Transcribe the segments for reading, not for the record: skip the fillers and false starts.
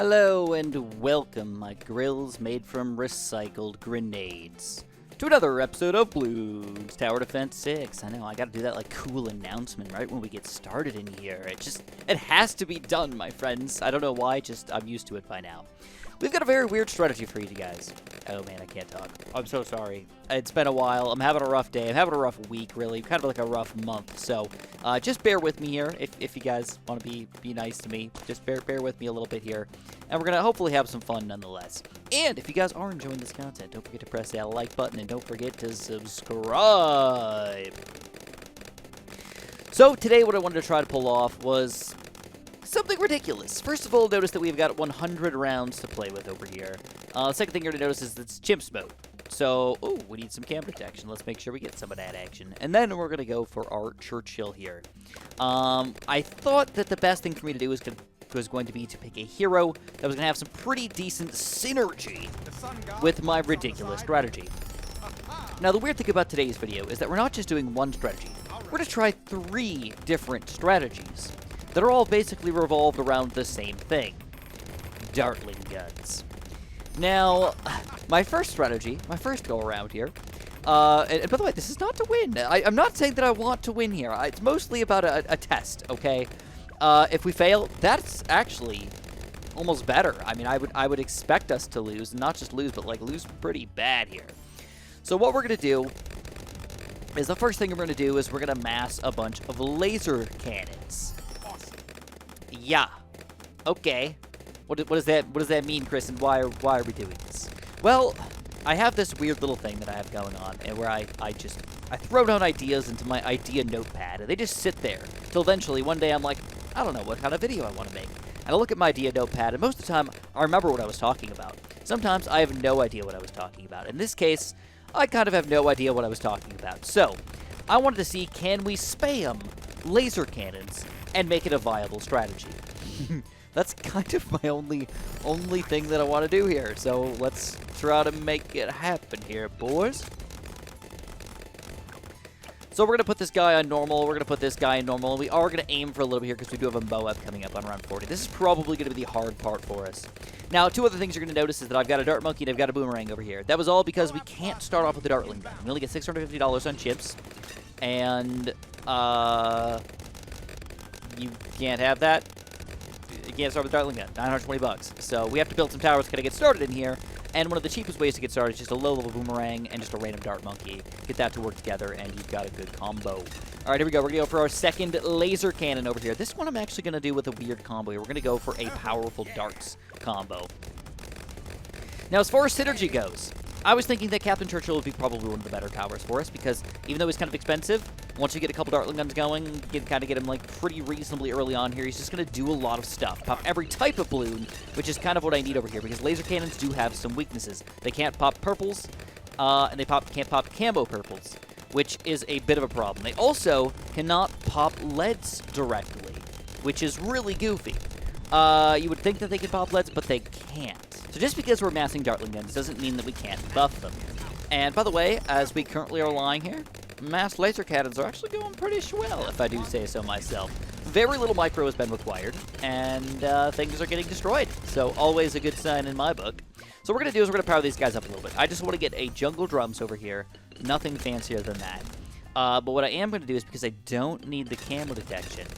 Hello and welcome, my grills made from recycled grenades, to another episode of Blues Tower Defense 6. I know, I gotta do that, like, cool announcement right when we get started in here. It has to be done, my friends. I don't know why, I'm used to it by now. We've got a very weird strategy for you guys. Oh man, I can't talk. I'm so sorry. It's been a while. I'm having a rough day. I'm having a rough week, really. Kind of like a rough month. So, just bear with me here if you guys want to be nice to me. Just bear with me a little bit here. And we're going to hopefully have some fun nonetheless. And if you guys are enjoying this content, don't forget to press that like button and don't forget to subscribe. So, today what I wanted to try to pull off was something ridiculous. First of all, notice that we've got 100 rounds to play with over here. The second thing you're going to notice is it's Chimps mode. So, we need some cam protection. Let's make sure we get some of that action. And then we're going to go for our Churchill here. I thought that the best thing for me to do was going to be to pick a hero that was going to have some pretty decent synergy with my ridiculous strategy. Now, the weird thing about today's video is that we're not just doing one strategy. We're going to try 3 different strategies that are all basically revolved around the same thing: Dartling guns. Now, my first strategy, my first go-around here, and by the way, this is not to win. I'm not saying that I want to win here. It's mostly about a test, okay? If we fail, that's actually almost better. I mean, I would expect us to lose, and not just lose, but like lose pretty bad here. So what we're going to do is the first thing we're going to do is we're going to mass a bunch of laser cannons. Yeah. Okay. What does that mean, Chris, and why are we doing this? Well, I have this weird little thing that I have going on, and where I throw down ideas into my idea notepad, and they just sit there till eventually one day I'm like, I don't know what kind of video I want to make. And I look at my idea notepad, and most of the time I remember what I was talking about. Sometimes I have no idea what I was talking about. In this case, I kind of have no idea what I was talking about. So, I wanted to see, can we spam laser cannons and make it a viable strategy? That's kind of my only thing that I want to do here. So let's try to make it happen here, boys. So we're going to put this guy on normal. We're going to put this guy in normal. And we are going to aim for a little bit here because we do have a Moab coming up on round 40. This is probably going to be the hard part for us. Now, 2 other things you're going to notice is that I've got a Dart Monkey and I've got a Boomerang over here. That was all because we can't start off with the Dartling gun. We only get $650 on chips. And, you can't have that. You can't start with Dartling gun. $920. So we have to build some towers to kind of get started in here. And one of the cheapest ways to get started is just a low-level Boomerang and just a random Dart Monkey. Get that to work together, and you've got a good combo. All right, here we go. We're going to go for our second laser cannon over here. This one I'm actually going to do with a weird combo here. We're going to go for a powerful darts combo. Now, as far as synergy goes, I was thinking that Captain Churchill would be probably one of the better towers for us, because even though he's kind of expensive, once you get a couple Dartling guns going, you can kind of get him like pretty reasonably early on here. He's just going to do a lot of stuff. Pop every type of balloon, which is kind of what I need over here, because laser cannons do have some weaknesses. They can't pop purples, and they can't pop camo purples, which is a bit of a problem. They also cannot pop leads directly, which is really goofy. You would think that they could pop leads, but they can't. So just because we're massing Dartling guns doesn't mean that we can't buff them. And by the way, as we currently are lying here, massed laser cannons are actually going pretty swell, if I do say so myself. Very little micro has been required, and things are getting destroyed. So always a good sign in my book. So what we're going to do is we're going to power these guys up a little bit. I just want to get a jungle drums over here. Nothing fancier than that. But what I am going to do is, because I don't need the camo detection,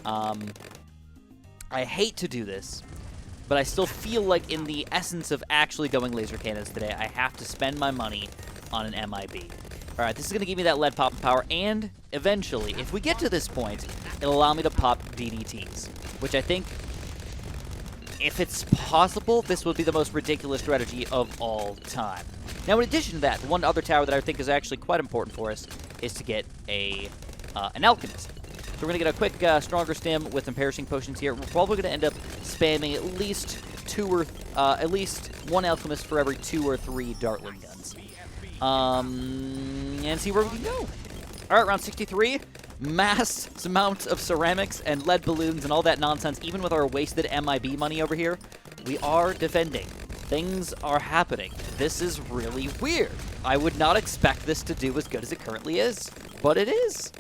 I hate to do this, but I still feel like in the essence of actually going laser cannons today, I have to spend my money on an MIB. All right, this is going to give me that lead pop power, and eventually, if we get to this point, it'll allow me to pop DDTs, which I think, if it's possible, this will be the most ridiculous strategy of all time. Now, in addition to that, one other tower that I think is actually quite important for us is to get an Alchemist. So we're going to get a quick, stronger stim with some perishing potions here. We're probably going to end up spamming at least at least 1 Alchemist for every 2 or 3 Dartling guns. And see where we can go. All right, round 63. Mass amounts of ceramics and lead balloons and all that nonsense. Even with our wasted MIB money over here, we are defending. Things are happening. This is really weird. I would not expect this to do as good as it currently is, but it is.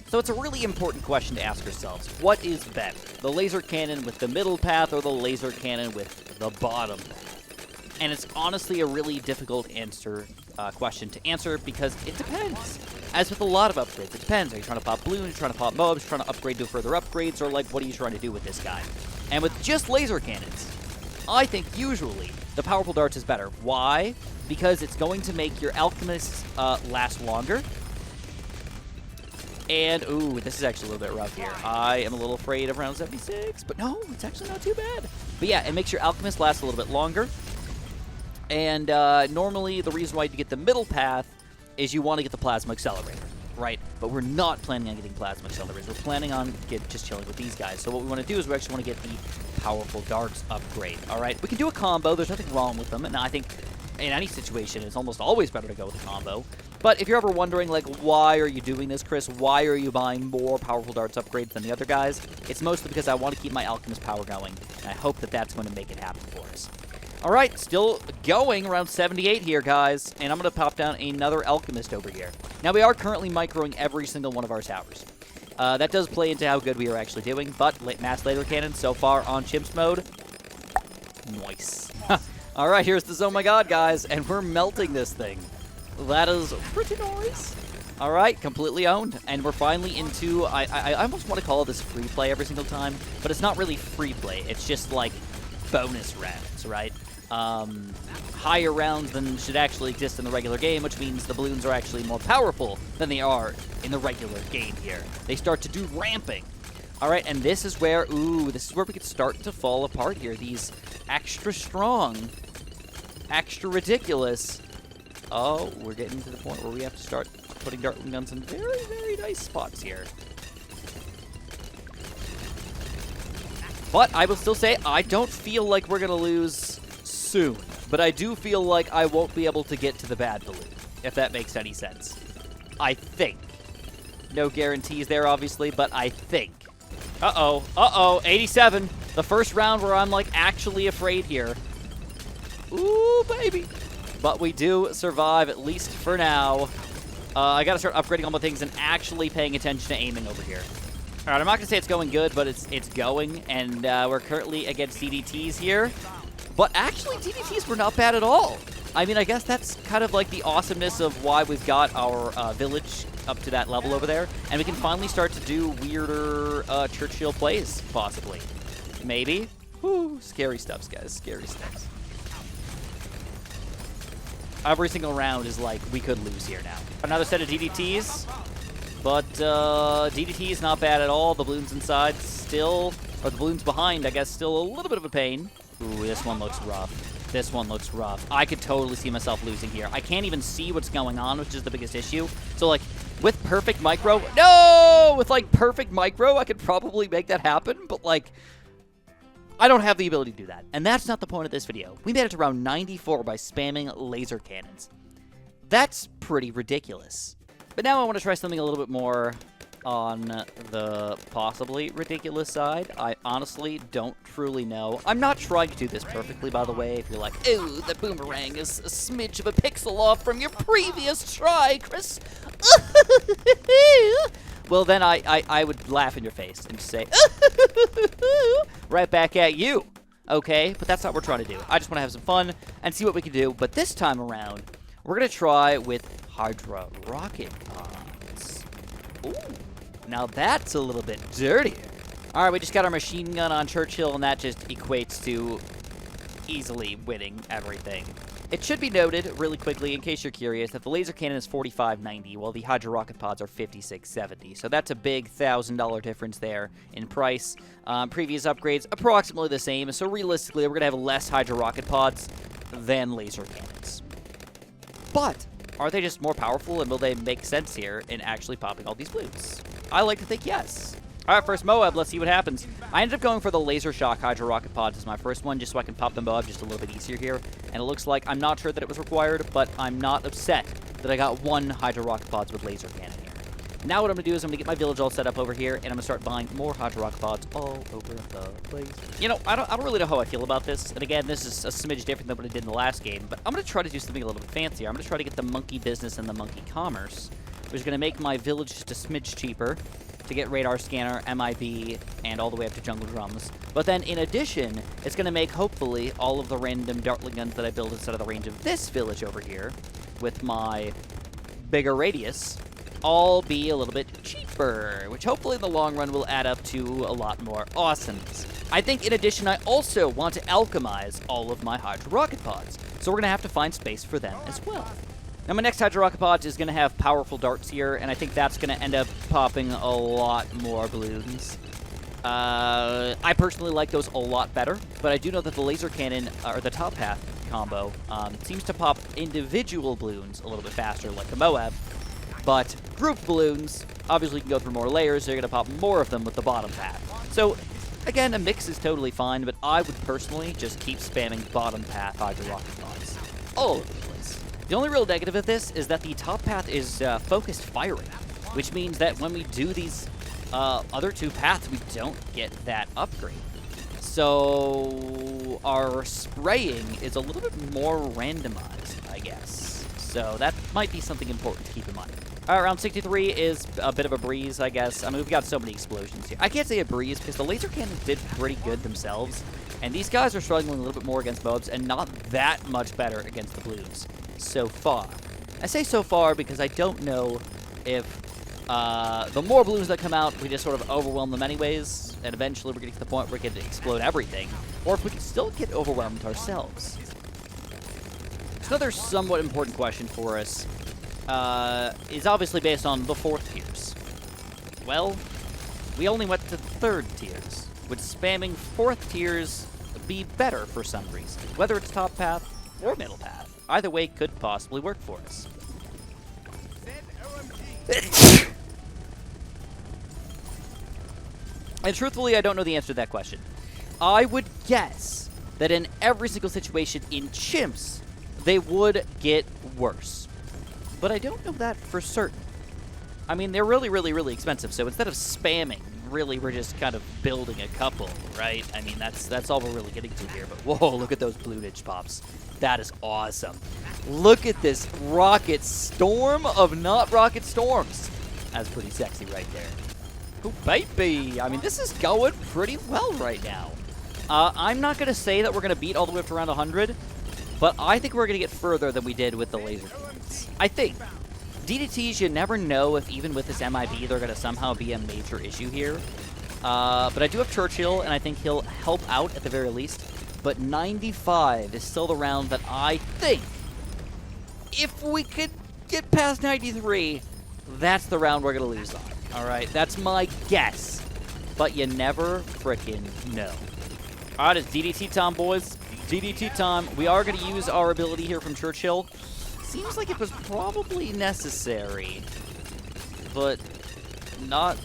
So it's a really important question to ask yourselves. What is better, the laser cannon with the middle path or the laser cannon with the bottom path? And it's honestly a really difficult question to answer because it depends. As with a lot of upgrades, it depends. Are you trying to pop balloons, trying to pop mobs, trying to upgrade to further upgrades, or like what are you trying to do with this guy? And with just laser cannons, I think usually the powerful darts is better. Why? Because it's going to make your Alchemists last longer. And, ooh, this is actually a little bit rough here. I am a little afraid of round 76, but no, it's actually not too bad. But yeah, it makes your Alchemist last a little bit longer. And normally the reason why you get the middle path is you want to get the Plasma Accelerator, right? But we're not planning on getting Plasma Accelerators. We're planning on just chilling with these guys. So what we want to do is we actually want to get the Powerful Darts upgrade, all right? We can do a combo. There's nothing wrong with them. And I think in any situation, it's almost always better to go with a combo. But if you're ever wondering, like, why are you doing this, Chris? Why are you buying more Powerful Darts upgrades than the other guys? It's mostly because I want to keep my Alchemist power going. And I hope that that's going to make it happen for us. All right, still going around 78 here, guys. And I'm going to pop down another Alchemist over here. Now, we are currently microing every single one of our towers. That does play into how good we are actually doing. But mass laser cannon so far on Chimps mode. Nice. All right, here's the Oh My God, guys. And we're melting this thing. That is pretty nice. All right, completely owned. And we're finally into, I almost want to call this free play every single time. But it's not really free play. It's just like bonus rounds, right? Higher rounds than should actually exist in the regular game, which means the balloons are actually more powerful than they are in the regular game here. They start to do ramping. All right, and this is where, this is where we could start to fall apart here. These extra strong, extra ridiculous. Oh, we're getting to the point where we have to start putting Dartling guns in very, very nice spots here. But I will still say I don't feel like we're going to lose soon. But I do feel like I won't be able to get to the bad balloon, if that makes any sense. I think. No guarantees there, obviously, but I think. Uh-oh, 87. The first round where I'm, like, actually afraid here. Ooh, baby. But we do survive, at least for now. I got to start upgrading all my things and actually paying attention to aiming over here. All right, I'm not going to say it's going good, but it's going, and we're currently against DDTs here. But actually, DDTs were not bad at all. I mean, I guess that's kind of like the awesomeness of why we've got our village up to that level over there, and we can finally start to do weirder Churchill plays, possibly. Maybe. Whew, scary stuff, guys, scary stuff. Every single round is like, we could lose here now. Another set of DDTs. But DDT is not bad at all. The balloons inside still, or the balloons behind, I guess, still a little bit of a pain. Ooh, this one looks rough. This one looks rough. I could totally see myself losing here. I can't even see what's going on, which is the biggest issue. So, like, with perfect micro, no! With, like, perfect micro, I could probably make that happen, but, like, I don't have the ability to do that. And that's not the point of this video. We made it to round 94 by spamming laser cannons. That's pretty ridiculous. But now I want to try something a little bit more on the possibly ridiculous side. I honestly don't truly know. I'm not trying to do this perfectly, by the way. If you're like, ooh, the boomerang is a smidge of a pixel off from your previous try, Chris. Well, then I would laugh in your face and just say, right back at you. Okay, but that's not what we're trying to do. I just want to have some fun and see what we can do. But this time around, we're going to try with Hydra Rocket pods. Ooh. Now that's a little bit dirtier. All right, we just got our machine gun on Churchill, and that just equates to easily winning everything. It should be noted, really quickly, in case you're curious, that the laser cannon is $45.90, while the Hydra Rocket pods are $56.70. So that's a big $1,000 difference there in price. Previous upgrades, approximately the same. So realistically, we're going to have less Hydra Rocket pods than laser cannons. But are they just more powerful, and will they make sense here in actually popping all these balloons? I like to think yes. All right, first Moab, let's see what happens. I ended up going for the Laser Shock Hydra Rocket Pods as my first one, just so I can pop the Moab just a little bit easier here. And it looks like, I'm not sure that it was required, but I'm not upset that I got one Hydra Rocket Pods with Laser Cannon here. Now what I'm going to do is I'm going to get my village all set up over here, and I'm going to start buying more Hydra Rocket Pods all over the place. You know, I don't really know how I feel about this. And again, this is a smidge different than what I did in the last game, but I'm going to try to do something a little bit fancier. I'm going to try to get the monkey business and the monkey commerce which is going to make my village just a smidge cheaper to get radar scanner, MIB, and all the way up to jungle drums. But then, in addition, it's going to make, hopefully, all of the random Dartling guns that I build inside of the range of this village over here, with my bigger radius, all be a little bit cheaper, which hopefully in the long run will add up to a lot more awesomeness. I think, in addition, I also want to alchemize all of my Hydra Rocket Pods, so we're going to have to find space for them as well. Now, my next Hydra Rocket Pod is going to have powerful darts here, and I think that's going to end up popping a lot more balloons. I personally like those a lot better, but I do know that the laser cannon, or the top path combo, seems to pop individual balloons a little bit faster, like the Moab. But group balloons, obviously you can go through more layers, so you're going to pop more of them with the bottom path. So, again, a mix is totally fine, but I would personally just keep spamming bottom path Hydra Rocket Pods all over the place. The only real negative of this is that the top path is focused firing, which means that when we do these other two paths, we don't get that upgrade. So our spraying is a little bit more randomized, I guess. So that might be something important to keep in mind. All right, round 63 is a bit of a breeze, I guess. I mean, we've got so many explosions here. I can't say a breeze because the laser cannons did pretty good themselves, and these guys are struggling a little bit more against mobs and not that much better against the blues so far. I say so far because I don't know if the more balloons that come out, we just sort of overwhelm them anyways, and eventually we're getting to the point where we can explode everything, or if we can still get overwhelmed ourselves. Another somewhat important question for us is obviously based on the 4th tiers. Well, we only went to 3rd tiers. Would spamming 4th tiers be better for some reason? Whether it's top path or middle path, either way could possibly work for us. And truthfully, I don't know the answer to that question. I would guess that in every single situation in chimps, they would get worse. But I don't know that for certain. I mean, they're really, really, really expensive, so instead of spamming, really, we're just kind of building a couple, right? I mean, that's all we're really getting to here, but whoa, look at those balloonage pops. That is awesome. Look at this rocket storm of not rocket storms. That's pretty sexy right there. Oh, baby. I mean, this is going pretty well right now. I'm not going to say that we're going to beat all the way up to around 100, but I think we're going to get further than we did with the laser cannons. I think. DDTs, you never know if even with this MIB, they're going to somehow be a major issue here. But I do have Churchill, and I think he'll help out at the very least. But 95 is still the round that I think, if we could get past 93, that's the round we're going to lose on. All right, that's my guess. But you never frickin' know. All right, it's DDT time, boys. DDT time. We are going to use our ability here from Churchill. Seems like it was probably necessary, but not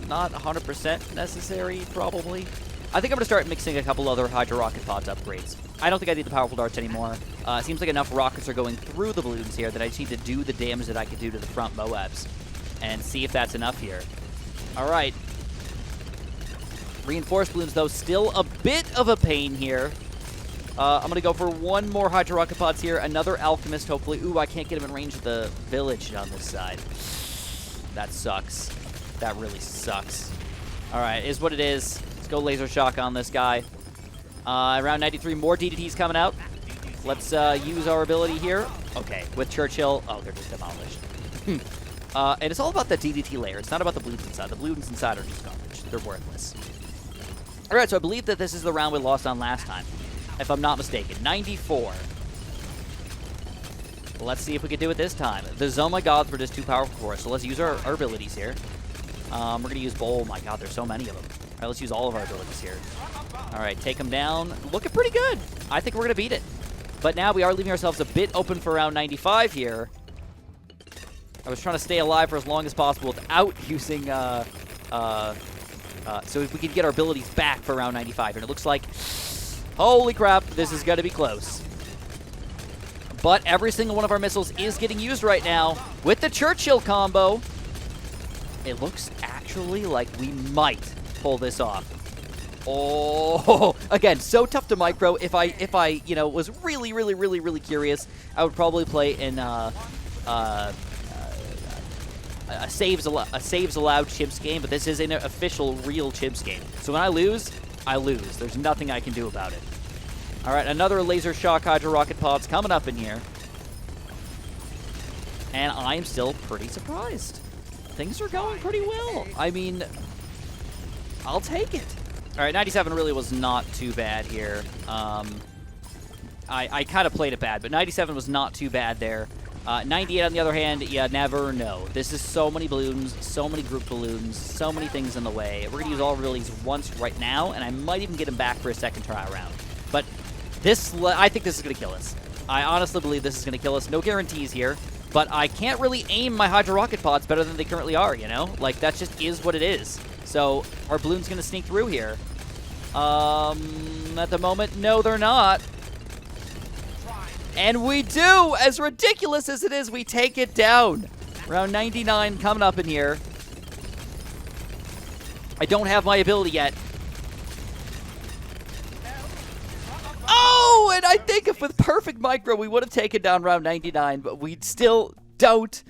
100% necessary, probably. I think I'm going to start mixing a couple other Hydra Rocket Pods upgrades. I don't think I need the powerful darts anymore. It seems like enough rockets are going through the balloons here that I just need to do the damage that I could do to the front Moabs and see if that's enough here. All right. Reinforced balloons, though, still a bit of a pain here. I'm going to go for one more Hydra Rocket Pods here. Another Alchemist, hopefully. Ooh, I can't get him in range of the village on this side. That sucks. That really sucks. All right, is what it is. Let's go Laser Shock on this guy. Around 93, more DDTs coming out. Let's use our ability here. Okay, with Churchill. Oh, they're just demolished. And it's all about the DDT layer. It's not about the balloons inside. The balloons inside are just garbage. They're worthless. All right, so I believe that this is the round we lost on last time, if I'm not mistaken. 94. Let's see if we can do it this time. The Zoma Gods were just too powerful for us, so let's use our abilities here. We're going to use... Oh, my God, there's so many of them. All right, let's use all of our abilities here. All right, take them down. Looking pretty good. I think we're going to beat it. But now we are leaving ourselves a bit open for round 95 here. I was trying to stay alive for as long as possible without using... so if we could get our abilities back for round 95. And it looks like... Holy crap, this is going to be close. But every single one of our missiles is getting used right now with the Churchill combo. It looks actually like we might pull this off. Oh, again, so tough to micro. If I was really curious, I would probably play in a saves allowed chimps game, but this is an official real chimps game. So when I lose, I lose. There's nothing I can do about it. All right, another laser shock Hydra rocket pods coming up in here. And I'm still pretty surprised. Things are going pretty well. I mean, I'll take it. All right, 97 really was not too bad here. I kind of played it bad, but 97 was not too bad there. 98, on the other hand, you never know. This is so many balloons, so many group balloons, so many things in the way. We're going to use all release once right now, and I might even get him back for a second try around. But this, I think this is going to kill us. I honestly believe this is going to kill us. No guarantees here, but I can't really aim my Hydra rocket pods better than they currently are, you know? Like, that just is what it is. So, our balloon's going to sneak through here. At the moment, no, they're not. And we do! As ridiculous as it is, we take it down. Round 99 coming up in here. I don't have my ability yet. Oh! And I think if with perfect micro, we would have taken down round 99, but we still don't.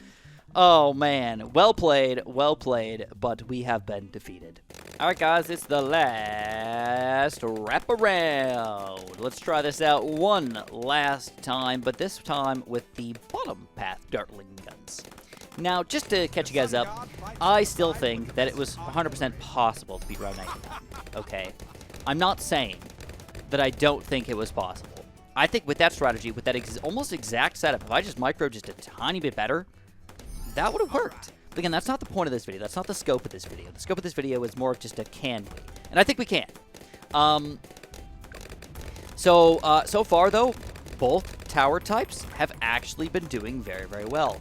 Oh, man. Well played, but we have been defeated. All right, guys, it's the last wraparound. Let's try this out one last time, but this time with the bottom path Dartling guns. Now, just to catch you guys up, I still think that it was 100% possible to beat round 99, okay? I'm not saying that I don't think it was possible. I think with that strategy, with that almost exact setup, if I just micro just a tiny bit better, that would have worked. But again, that's not the point of this video. That's not the scope of this video. The scope of this video is more of just a can we. And I think we can. So far, though, both tower types have actually been doing very, very well.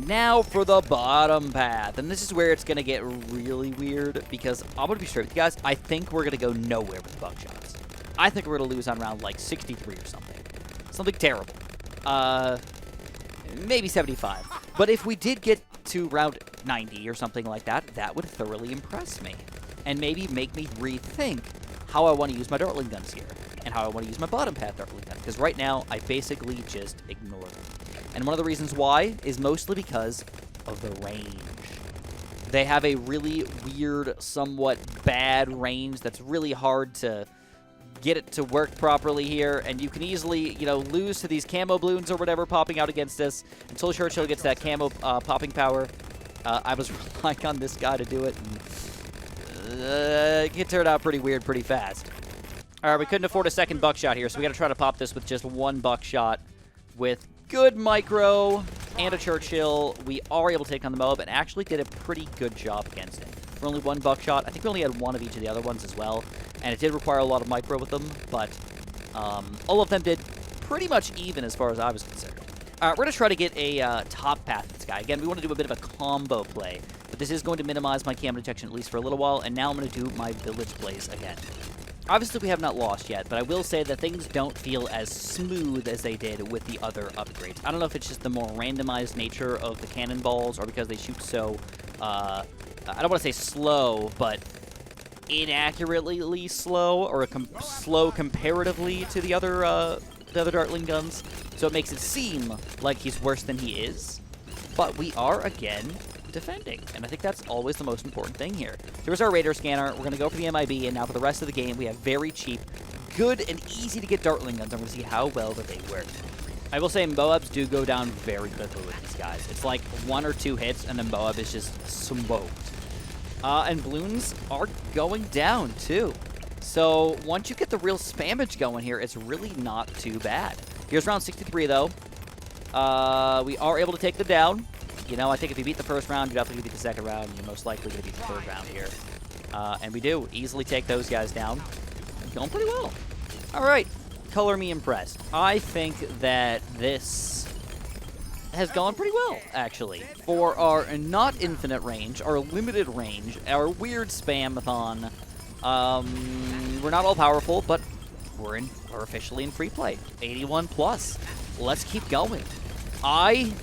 Now for the bottom path. And this is where it's going to get really weird because I'm going to be straight with you guys. I think we're going to go nowhere with the buckshots. I think we're going to lose on round like 63 or something. Something terrible. Maybe 75. But if we did get to round 90 or something like that, that would thoroughly impress me. And maybe make me rethink how I want to use my Dartling guns here. And how I want to use my bottom path Dartling gun. Because right now, I basically just ignore them. And one of the reasons why is mostly because of the range. They have a really weird, somewhat bad range that's really hard to get it to work properly here, and you can easily, you know, lose to these camo balloons or whatever popping out against us until Churchill gets that camo popping power. I was relying on this guy to do it, and it can turn out pretty weird pretty fast. All right, we couldn't afford a second buckshot here, so we got to try to pop this with just one buckshot with good micro and a Churchill. We are able to take on the Moab and actually did a pretty good job against it. For only one buckshot. I think we only had one of each of the other ones as well. And it did require a lot of micro with them, but all of them did pretty much even as far as I was concerned. All right, we're going to try to get a top path with this guy. Again, we want to do a bit of a combo play, but this is going to minimize my camo detection at least for a little while, and now I'm going to do my village plays again. Obviously, we have not lost yet, but I will say that things don't feel as smooth as they did with the other upgrades. I don't know if it's just the more randomized nature of the cannonballs or because they shoot so, I don't want to say slow, but inaccurately slow, or slow comparatively to the other Dartling guns. So it makes it seem like he's worse than he is. But we are, again, defending. And I think that's always the most important thing here. Here's our radar scanner. We're going to go for the MIB, and now for the rest of the game, we have very cheap, good, and easy to get Dartling guns. I'm going to see how well that they work. I will say Moabs do go down very quickly with these guys. It's like 1 or 2 hits, and then Moab is just smoked. And balloons are going down, too. So once you get the real spammage going here, it's really not too bad. Here's round 63, though. We are able to take them down. You know, I think if you beat the first round, you definitely beat the second round. You're most likely going to beat the third round here. And we do easily take those guys down. Going pretty well. All right. Color me impressed. I think that this has gone pretty well, actually. For our not infinite range, our limited range, our weird spam-a-thon, we're not all powerful, but we're officially in free play. 81 plus. Let's keep going. I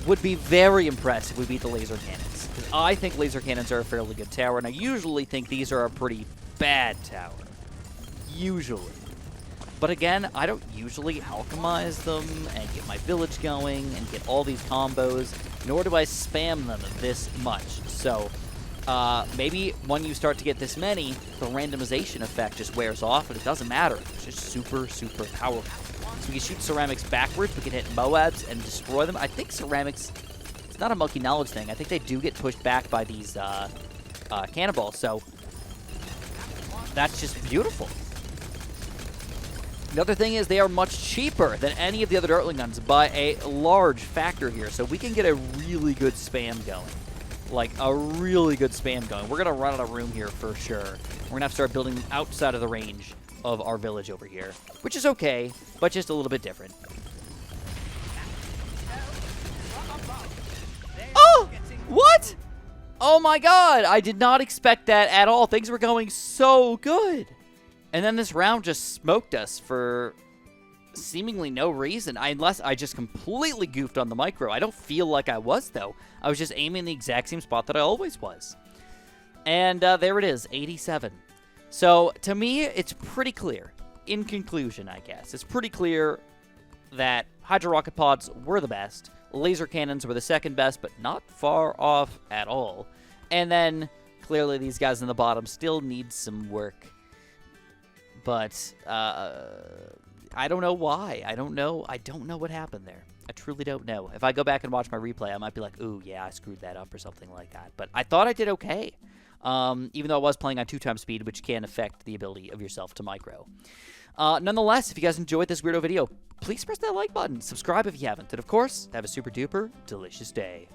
would be very impressed if we beat the laser cannons. Because I think laser cannons are a fairly good tower, and I usually think these are a pretty bad tower. Usually. But again, I don't usually alchemize them and get my village going and get all these combos, nor do I spam them this much. So maybe when you start to get this many, the randomization effect just wears off, and it doesn't matter. It's just super, super powerful. So we can shoot ceramics backwards, we can hit Moabs and destroy them. I think ceramics, it's not a monkey knowledge thing. I think they do get pushed back by these cannonballs, so that's just beautiful. The other thing is they are much cheaper than any of the other Dartling guns by a large factor here, so we can get a really good spam going. Like, a really good spam going. We're going to run out of room here for sure. We're going to have to start building outside of the range of our village over here, which is okay, but just a little bit different. Oh! What? Oh my god! I did not expect that at all. Things were going so good. And then this round just smoked us for seemingly no reason, unless I just completely goofed on the micro. I don't feel like I was, though. I was just aiming the exact same spot that I always was. And there it is, 87. So, to me, it's pretty clear. In conclusion, I guess. It's pretty clear that Hydra Rocket Pods were the best. Laser Cannons were the second best, but not far off at all. And then, clearly, these guys in the bottom still need some work. But I don't know why. I don't know what happened there. I truly don't know. If I go back and watch my replay, I might be like, ooh, yeah, I screwed that up or something like that. But I thought I did okay, even though I was playing on 2x speed, which can affect the ability of yourself to micro. Nonetheless, if you guys enjoyed this weirdo video, please press that like button. Subscribe if you haven't. And, of course, have a super duper delicious day.